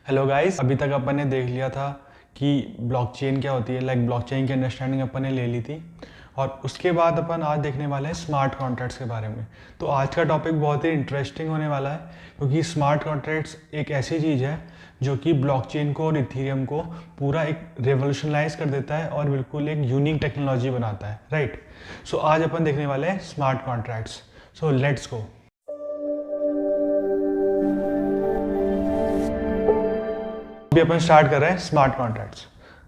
Hello guys, अभी तक अपन ने देख लिया था कि ब्लॉकचेन क्या होती है। ब्लॉकचेन की अंडरस्टैंडिंग अपन ने ले ली थी और उसके बाद अपन आज देखने वाले हैं स्मार्ट कॉन्ट्रैक्ट्स के बारे में। तो आज का टॉपिक बहुत ही इंटरेस्टिंग होने वाला है क्योंकि स्मार्ट कॉन्ट्रैक्ट्स एक ऐसी चीज़ है जो कि ब्लॉकचेन को और इथेरियम को पूरा एक रेवोल्यूशनलाइज कर देता है और बिल्कुल एक यूनिक टेक्नोलॉजी बनाता है, राइट। सो आज अपन देखने वाले हैं smart contracts. So let's go. अभी अपन स्टार्ट कर रहे हैं स्मार्ट कॉन्ट्रैक्ट्स,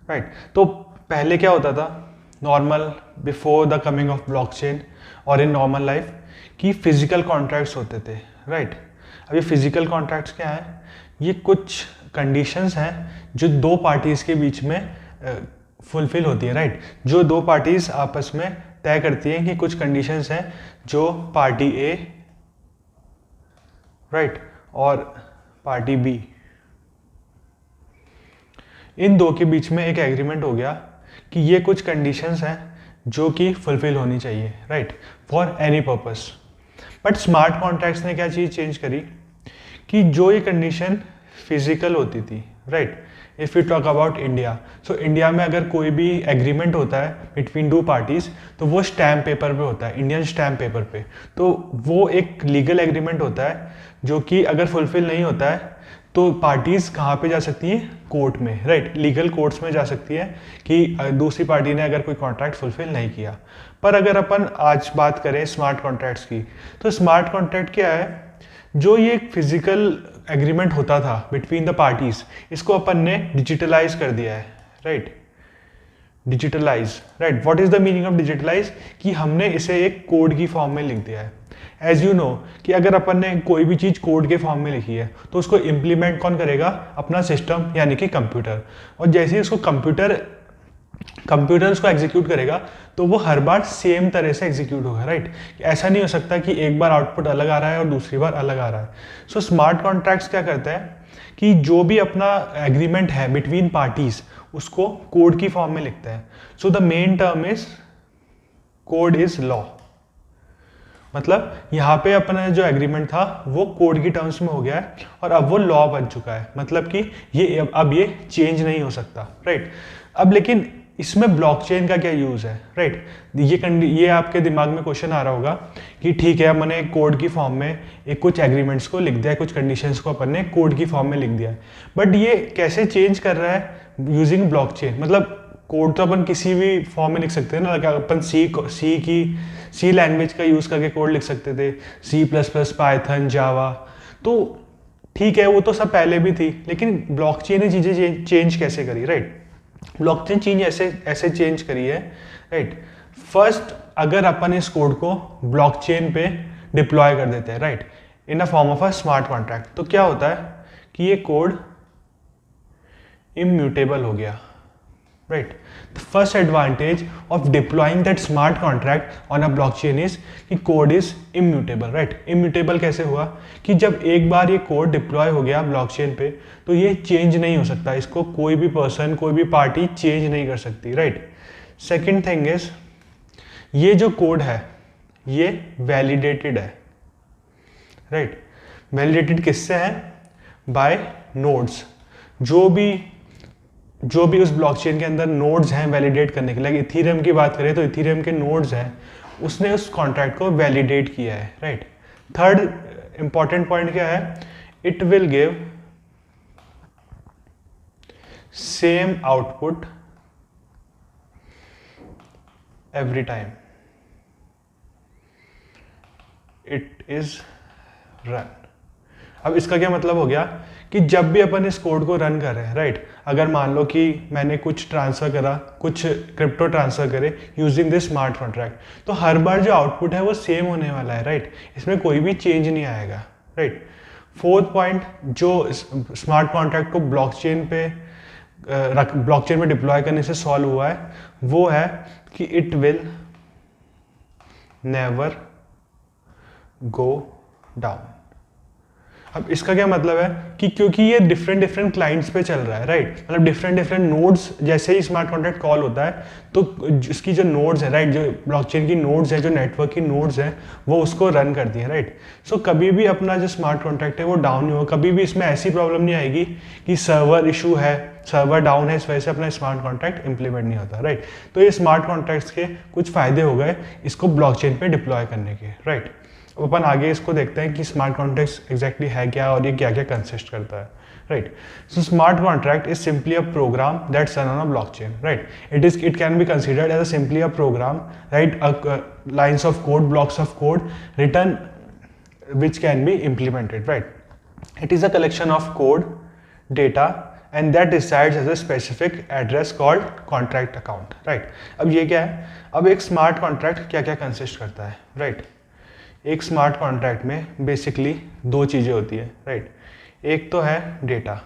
राइट। तो पहले क्या होता था normal, before the coming of blockchain और इन नॉर्मल लाइफ, कि फिजिकल कॉन्ट्रैक्ट्स होते थे, राइट। अब ये फिजिकल कॉन्ट्रैक्ट्स क्या है? ये कुछ कंडीशंस हैं जो दो पार्टीज के बीच में फुलफिल होती है, राइट। जो दो पार्टीज आपस में तय करती हैं कि कुछ कंडीशंस हैं जो पार्टी ए, राइट, और पार्टी बी, इन दो के बीच में एक एग्रीमेंट हो गया कि ये कुछ कंडीशंस हैं जो कि फुलफिल होनी चाहिए, right, for any purpose. But smart contracts ने क्या चीज़ चेंज करी कि जो ये कंडीशन फिजिकल होती थी, right. If you talk about India, so India में अगर कोई भी एग्रीमेंट होता है बिटवीन टू पार्टीज तो वो स्टैम्प पेपर पे होता है, इंडियन स्टैम्प पेपर पे। तो वो एक लीगल एग्रीमेंट होता है जो कि अगर फुलफिल नहीं होता है तो पार्टीज कहाँ पे जा सकती हैं? कोर्ट में, राइट। लीगल कोर्ट्स में जा सकती है कि दूसरी पार्टी ने अगर कोई कॉन्ट्रैक्ट फुलफिल नहीं किया। पर अगर अपन आज बात करें स्मार्ट कॉन्ट्रैक्ट्स की, तो स्मार्ट कॉन्ट्रैक्ट क्या है? जो ये फिजिकल एग्रीमेंट होता था बिटवीन द पार्टीज, इसको अपन ने डिजिटलाइज कर दिया है, right. Digitalize, right. What is the meaning of digitalize? कि हमने इसे एक कोड की फॉर्म में लिख दिया है। एज यू नो कि अगर अपन ने कोई भी चीज़ कोड के फॉर्म में लिखी है तो उसको इम्प्लीमेंट कौन करेगा? अपना सिस्टम, यानी कि कंप्यूटर। और जैसे ही उसको कंप्यूटर उसको एग्जीक्यूट करेगा तो वो हर बार सेम तरह से एग्जीक्यूट होगा, राइट। ऐसा नहीं हो सकता कि एक बार आउटपुट अलग आ रहा है और दूसरी बार अलग आ रहा है। सो स्मार्ट कॉन्ट्रैक्ट्स क्या करता है कि जो भी अपना एग्रीमेंट है बिटवीन पार्टीज उसको कोड की फॉर्म में लिखता है। So the main term is code is law. मतलब यहाँ पे अपना जो एग्रीमेंट था वो कोड की टर्म्स में हो गया है और अब वो लॉ बन चुका है। मतलब कि ये अब ये चेंज नहीं हो सकता, राइट। अब लेकिन इसमें ब्लॉकचेन का क्या यूज़ है, राइट। ये आपके दिमाग में क्वेश्चन आ रहा होगा कि ठीक है, मैंने कोड की फॉर्म में एक कुछ एग्रीमेंट्स को लिख दिया है, कुछ कंडीशंस को अपन ने कोड की फॉर्म में लिख दिया है, बट ये कैसे चेंज कर रहा है यूजिंग ब्लॉकचेन? मतलब कोड तो अपन किसी भी फॉर्म में लिख सकते हैं ना, अपन सी लैंग्वेज का यूज़ करके कोड लिख सकते थे, C++, पाइथन, जावा। तो ठीक है, वो तो सब पहले भी थी, लेकिन ब्लॉकचेन ने चीज़ें चेंज कैसे करी, राइट। ब्लॉकचेन चेंज ऐसे चेंज करी है, राइट। फर्स्ट, अगर अपन इस कोड को ब्लॉकचेन पे डिप्लॉय कर देते हैं, right, in a form of a smart contract, तो क्या होता है कि ये कोड इम्यूटेबल हो गया, right. The first advantage of deploying that smart contract on a blockchain is कि code is immutable, right. Immutable कैसे हुआ कि जब एक बार ये कोड डिप्लॉय हो गया ब्लॉकचेन पे तो ये चेंज नहीं हो सकता, इसको कोई भी पर्सन, कोई भी पार्टी चेंज नहीं कर सकती, राइट. सेकेंड थिंग इज, ये जो कोड है ये वैलिडेटेड है, राइट. वैलिडेटेड किससे है? By nodes. जो भी उस ब्लॉकचेन के अंदर नोड्स हैं वैलिडेट करने के लिए, इथेरियम की बात करें तो इथेरियम के नोड्स हैं, उसने उस कॉन्ट्रैक्ट को वैलिडेट किया है, राइट. थर्ड इंपॉर्टेंट पॉइंट क्या है? It will give same output every time it is run. अब इसका क्या मतलब हो गया कि जब भी अपन इस कोड को रन कर रहे हैं, राइट, अगर मान लो कि मैंने कुछ ट्रांसफर करा, कुछ क्रिप्टो ट्रांसफर करे यूजिंग दिस स्मार्ट कॉन्ट्रैक्ट, तो हर बार जो आउटपुट है वो सेम होने वाला है, राइट. इसमें कोई भी चेंज नहीं आएगा, राइट. फोर्थ पॉइंट जो स्मार्ट कॉन्ट्रैक्ट को ब्लॉकचेन में डिप्लॉय करने से सॉल्व हुआ है वो है कि it will never go down. अब इसका क्या मतलब है कि क्योंकि ये डिफरेंट डिफरेंट क्लाइंट्स पे चल रहा है, राइट, मतलब डिफरेंट डिफरेंट नोड्स, जैसे ही स्मार्ट कॉन्ट्रैक्ट कॉल होता है तो इसकी जो नोड्स है, राइट, जो ब्लॉकचेन की नोड्स है, जो नेटवर्क की नोड्स है, वो उसको रन करती है, राइट। सो कभी भी अपना जो स्मार्ट कॉन्ट्रैक्ट है वो डाउन नहीं होगा, कभी भी इसमें ऐसी प्रॉब्लम नहीं आएगी कि सर्वर इशू है, सर्वर डाउन है, इस वजह से अपना स्मार्ट कॉन्ट्रैक्ट इंप्लीमेंट नहीं होता, राइट। तो ये स्मार्ट कॉन्ट्रैक्ट्स के कुछ फायदे हो गए इसको ब्लॉकचेन पे डिप्लॉय करने के, राइट। अपन आगे इसको देखते हैं कि स्मार्ट कॉन्ट्रैक्ट्स एग्जैक्टली है क्या और ये क्या क्या कंसिस्ट करता है, right. So smart contract is simply a program that's run on a blockchain, right. It can be considered as a simply a program, right, lines of code, blocks of code return which can be implemented, right. It is a collection of code, data and that resides as a specific address called contract account, right. अब ये क्या है, अब एक smart contract क्या क्या consist करता है, राइट। एक स्मार्ट कॉन्ट्रैक्ट में बेसिकली दो चीज़ें होती है, राइट। एक तो है data,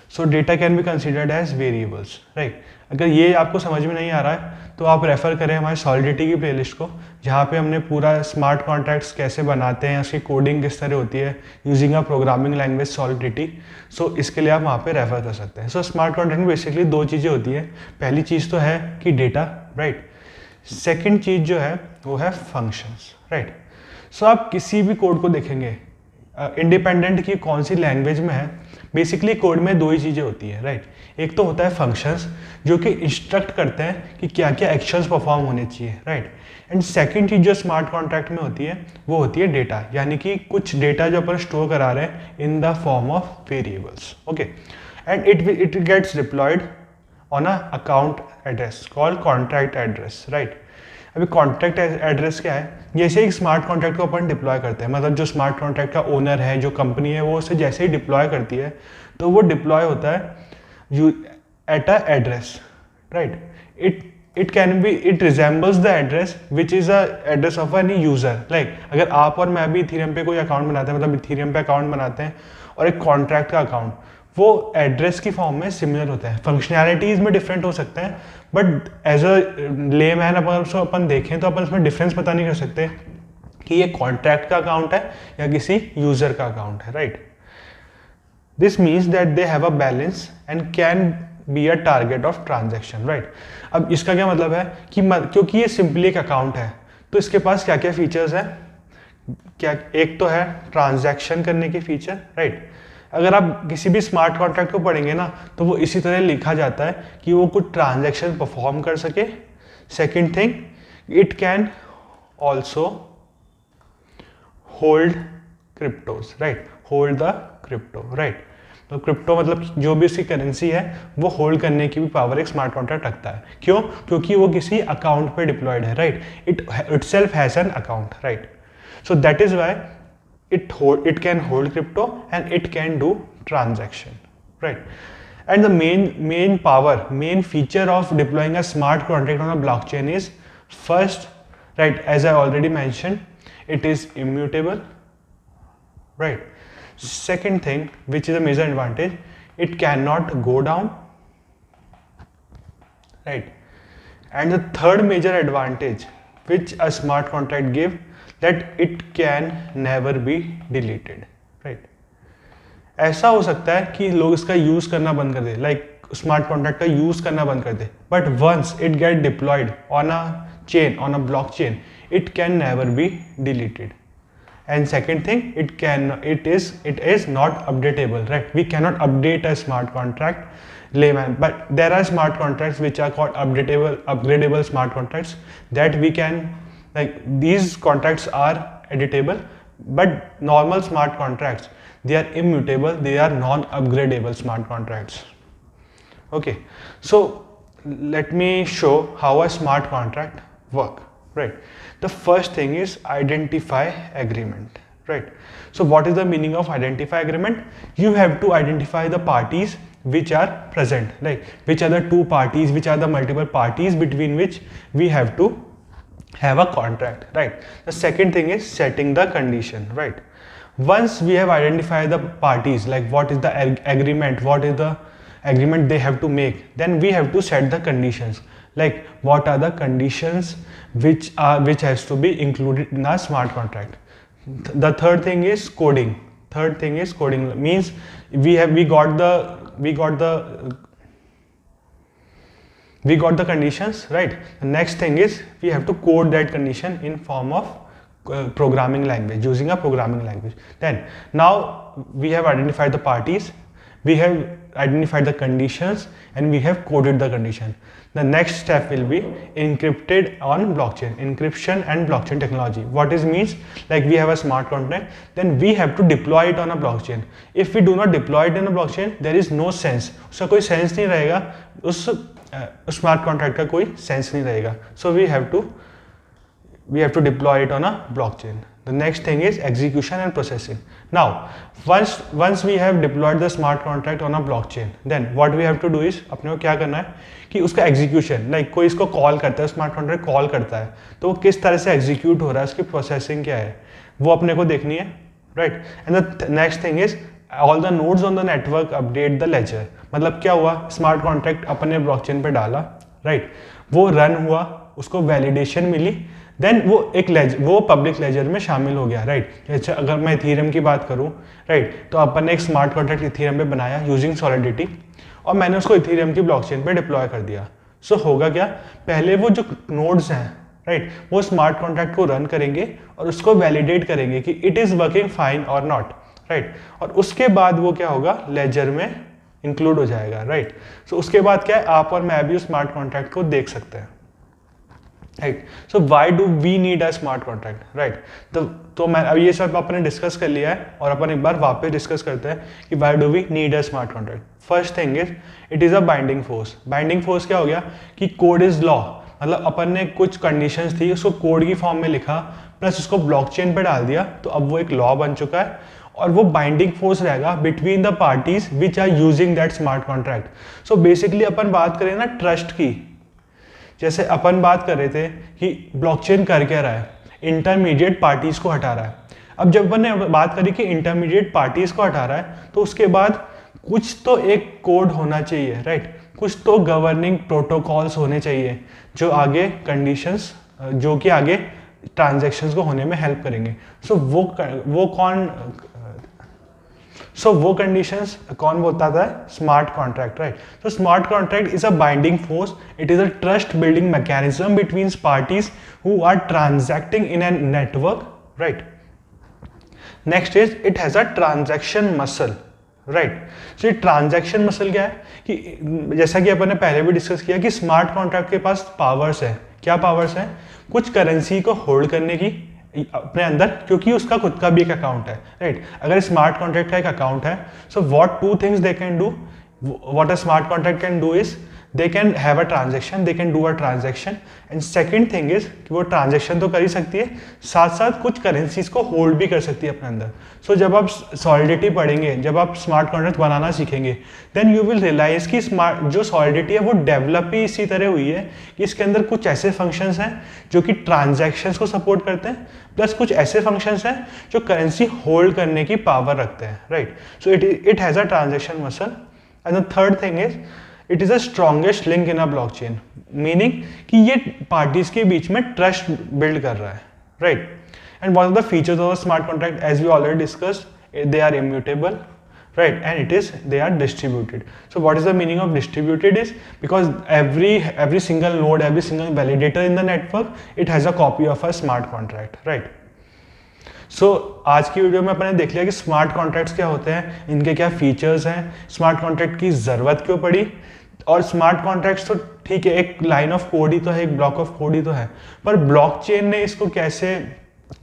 so data can be considered as variables, right. अगर ये आपको समझ में नहीं आ रहा है तो आप रेफ़र करें हमारे सॉलिडिटी की प्लेलिस्ट को, जहाँ पे हमने पूरा स्मार्ट कॉन्ट्रैक्ट्स कैसे बनाते हैं, उसकी कोडिंग किस तरह होती है using a programming language Solidity. So इसके लिए आप वहाँ पे रेफ़र कर सकते हैं। सो स्मार्ट कॉन्ट्रैक्ट में बेसिकली दो चीज़ें होती है, पहली चीज़ तो है कि डेटा, राइट। सेकेंड चीज़ जो है वो है फंक्शंस, राइट। सो आप किसी भी कोड को देखेंगे इंडिपेंडेंट की कौन सी लैंग्वेज में है, बेसिकली कोड में दो ही चीज़ें होती है, राइट। एक तो होता है फंक्शंस जो कि इंस्ट्रक्ट करते हैं कि क्या क्या एक्शंस परफॉर्म होने चाहिए, राइट। एंड सेकंड चीज़ जो स्मार्ट कॉन्ट्रैक्ट में होती है वो होती है डेटा, यानी कि कुछ डेटा जो अपन स्टोर करा रहे हैं in the form of variables, okay. And it gets deployed on a account address called contract address, right. अभी कॉन्ट्रैक्ट एड्रेस क्या है, जैसे एक स्मार्ट कॉन्ट्रैक्ट को अपन डिप्लॉय करते हैं, मतलब जो स्मार्ट कॉन्ट्रैक्ट का ओनर है, जो कंपनी है, वो उसे जैसे ही डिप्लॉय करती है तो वो डिप्लॉय होता है at a address, right. it resembles the address which is a address of any user, like अगर आप और मैं भी इथीरियम पे कोई अकाउंट बनाते हैं, मतलब इथीरियम पे अकाउंट बनाते हैं और एक कॉन्ट्रैक्ट का अकाउंट, वो एड्रेस की फॉर्म में सिमिलर होता है। फंक्शनैलिटीज में डिफरेंट हो सकते हैं, बट एज अ ले मैन अपन देखें तो अपन इसमें डिफरेंस पता नहीं कर सकते कि ये कॉन्ट्रैक्ट का अकाउंट है या किसी यूजर का अकाउंट है, right. This means that they have a balance and can be a target of transaction, right. अब इसका क्या मतलब है कि क्योंकि ये सिंपली एक अकाउंट है तो इसके पास क्या क्या फीचर्स है, क्या एक तो है ट्रांजैक्शन करने के फीचर, राइट। अगर आप किसी भी स्मार्ट कॉन्ट्रैक्ट को पढ़ेंगे ना तो वो इसी तरह लिखा जाता है कि वो कुछ ट्रांजैक्शन परफॉर्म कर सके। Second thing, it can also hold cryptos, right, hold the crypto, right. तो क्रिप्टो मतलब जो भी उसकी करेंसी है वो होल्ड करने की भी पावर एक स्मार्ट कॉन्ट्रैक्ट रखता है। क्यों? क्योंकि वो किसी अकाउंट पे डिप्लॉयड है, right. itself has an account, right. So that is why it can hold crypto and it can do transaction, right. And the main feature of deploying a smart contract on a blockchain is first, right, as I already mentioned, it is immutable, right. Second thing, which is a major advantage, it cannot go down, right. And the third major advantage which a smart contract give, that it can never be deleted, right. ऐसा हो सकता है कि लोग इसका use करना बंद कर दे, लाइक स्मार्ट कॉन्ट्रैक्ट का यूज करना बंद कर दे, but once it get deployed on a chain, on a blockchain, it can never be deleted. And second thing, it is not updatable, right. We cannot update a smart contract, layman, but there are smart contracts which are called upgradable smart contracts, that we can, like, these contracts are editable, but normal smart contracts, they are immutable, they are non-upgradable smart contracts. Okay, so let me show how a smart contract work, right. The first thing is identify agreement, right. So what is the meaning of identify agreement? You have to identify the parties which are present, like which are the two parties, which are the multiple parties between which we have to have a contract, right. The second thing is setting the condition, right. Once we have identified the parties, like what is the agreement, what is the agreement they have to make, then we have to set the conditions, like what are the conditions which has to be included in a smart contract. The third thing is coding, Third thing is coding, means we got the conditions, right? The next thing is we have to code that condition in form of programming language, using a programming language. Then now we have identified the parties, we have identified the conditions, and we have coded the condition. The next step will be encrypted on blockchain, encryption and blockchain technology. What is means, like we have a smart contract, then we have to deploy it on a blockchain. If we do not deploy it in a blockchain, there is no sense, उसका कोई sense नहीं रहेगा, उस smart contract का कोई sense नहीं रहेगा. So we have to deploy it on a blockchain. The next thing is execution and processing. Now, once we have deployed the smart contract on a blockchain, then what we have to do is अपने को क्या करना है कि उसका execution, like कोई इसको call करता है, स्मार्ट कॉन्ट्रैक्ट कॉल करता है, तो वो किस तरह से एग्जीक्यूट हो रहा है, उसकी प्रोसेसिंग क्या है, वो अपने को देखनी है, right. And the next thing is all the nodes on the network update the ledger. मतलब क्या हुआ, स्मार्ट कॉन्ट्रैक्ट अपने ब्लॉकचेन पे डाला, राइट, वो रन हुआ, उसको वैलिडेशन मिली, देन वो पब्लिक लेजर में शामिल हो गया, राइट. अच्छा, अगर मैं इथीरियम की बात करूं, राइट, तो अपन ने एक स्मार्ट कॉन्ट्रैक्ट इथीरियम पे बनाया यूजिंग सॉलिडिटी, और मैंने उसको इथीरियम की ब्लॉकचेन पे डिप्लॉय कर दिया. सो होगा क्या, पहले वो जो नोड्स हैं, राइट, वो स्मार्ट कॉन्ट्रैक्ट को रन करेंगे और उसको वैलिडेट करेंगे कि इट इज़ वर्किंग फाइन और नॉट, राइट, और उसके बाद वो क्या होगा, लेजर में इंक्लूड हो जाएगा, राइट. सो उसके बाद क्या है, आप और मैं भी उस स्मार्ट कॉन्ट्रैक्ट को देख सकते हैं, right. So why do we need a smart contract, right. तो मैं अब ये सब अपने डिस्कस कर लिया है, और अपन एक बार वापस डिस्कस करते हैं कि why do we need a smart contract. First thing is it is a binding force. Binding force क्या हो गया कि कोड इज लॉ, मतलब अपन ने कुछ कंडीशंस थी उसको कोड की फॉर्म में लिखा, प्लस उसको ब्लॉकचेन पे डाल दिया, तो अब वो एक लॉ बन चुका है, और वो बाइंडिंग फोर्स रहेगा between the parties which are using that smart contract. So basically अपन बात करें ना ट्रस्ट की, जैसे अपन बात कर रहे थे कि ब्लॉकचेन कर क्या रहा है, इंटरमीडिएट पार्टीज को हटा रहा है. अब जब अपन ने बात करी कि इंटरमीडिएट पार्टीज को हटा रहा है, तो उसके बाद कुछ तो एक कोड होना चाहिए, राइट, कुछ तो गवर्निंग प्रोटोकॉल्स होने चाहिए जो आगे कंडीशंस, जो कि आगे ट्रांजैक्शंस को होने में हेल्प करेंगे. सो वो कंडीशंस कौन बताता है, स्मार्ट कॉन्ट्रैक्ट, राइट. तो smart contract is a binding force, it is a trust building mechanism between parties who are transacting in a network, right. Next is it has a transaction muscle, right. So ये transaction muscle क्या है कि जैसा कि अपन ने पहले भी discuss किया कि स्मार्ट कॉन्ट्रैक्ट के पास पावर्स है. क्या पावर्स है, कुछ करेंसी को होल्ड करने की अपने अंदर, क्योंकि उसका खुद का भी एक अकाउंट है, राइट. अगर स्मार्ट कॉन्ट्रैक्ट का एक अकाउंट है, so what two things they can do, what a smart contract can do is they can have a transaction, they can do a transaction, and second thing is कि वो transaction तो कर ही सकती है, साथ साथ कुछ करेंसीज को होल्ड भी कर सकती है अपने अंदर. सो जब आप सॉलिडिटी पढ़ेंगे, जब आप स्मार्ट कॉन्ट्रैक्ट बनाना सीखेंगे, देन यू विल रियलाइज कि स्मार्ट जो सॉलिडिटी है वो डेवलप ही इसी तरह हुई है कि इसके अंदर कुछ ऐसे फंक्शंस हैं जो कि ट्रांजैक्शंस को सपोर्ट करते हैं, प्लस कुछ ऐसे फंक्शंस हैं जो करेंसी होल्ड करने की पावर रखते हैं, right. So it has a transaction muscle. And the third thing is it is a strongest link in a blockchain, meaning कि ये पार्टीज के बीच में ट्रस्ट बिल्ड कर रहा है, right. And what are the features of smart contract, as we already discussed, they are immutable, right, and they are distributed. So what is the meaning of distributed is because every single node, every single validator in the network, it has a copy of a smart contract, right. So आज की video में अपने देख लिया कि smart contracts क्या होते हैं, इनके क्या फीचर्स हैं, स्मार्ट कॉन्ट्रैक्ट की ज़रूरत क्यों पड़ी, और स्मार्ट कॉन्ट्रैक्ट्स तो ठीक है, एक लाइन ऑफ कोड ही तो है, एक ब्लॉक ऑफ कोड ही तो है, पर ब्लॉकचेन ने इसको कैसे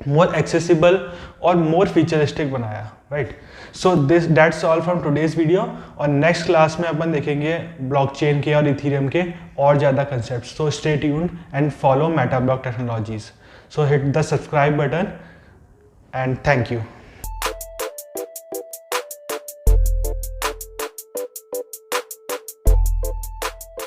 मोर एक्सेसिबल और मोर फ्यूचरिस्टिक बनाया, right. So that's all from today's video, और नेक्स्ट क्लास में अपन देखेंगे ब्लॉकचेन के और इथीरियम के और ज़्यादा concepts. So stay tuned and follow Metablock Technologies. So hit the subscribe button and thank you.